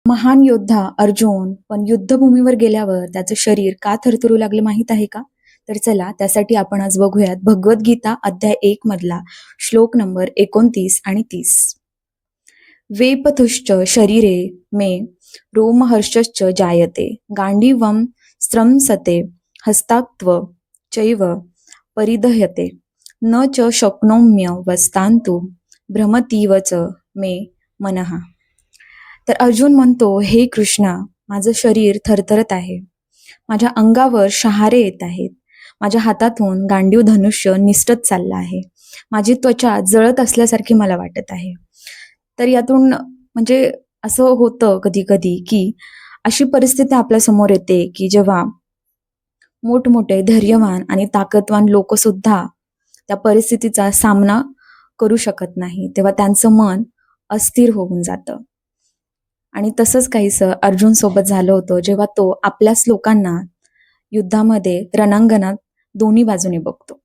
महान योद्धा अर्जुन पण युद्धभूमीवर गेल्यावर त्याचं शरीर का थरथरू लागलं माहित आहे का? तर चला त्यासाठी आपण आज बघूयात भगवद्गीता अध्याय 1 मधला श्लोक नंबर 29 आणि 30. वेपथुश्च शरीरे मे रोमहर्षश्च जायते गांडीवं स्त्रंसते हस्ताक्त्व चैव परिदह्यते न च शक्नोम्य वस्तांतु भ्रमतीव च मे मनः. तर अर्जुन म्हणतो, हे कृष्णा, माझं शरीर थरथरत आहे, माझ्या अंगावर शहारे येत आहेत, माझ्या हातातून गांडीव धनुष्य निसटत चाललं आहे, माझी त्वचा जळत असल्यासारखी मला वाटत आहे. तर यातून म्हणजे असं होतं कधी कधी की अशी परिस्थिती आपल्या समोर येते की जेव्हा मोठमोठे धैर्यवान आणि ताकदवान लोक सुद्धा त्या परिस्थितीचा सामना करू शकत नाही, तेव्हा त्यांचं मन अस्थिर होऊन जातं. आणि तसंच काहीसं अर्जुन सोबत झालं होतं, जेव्हा तो आपल्याच लोकांना युद्धामध्ये रणांगणात दोन्ही बाजूने बघतो.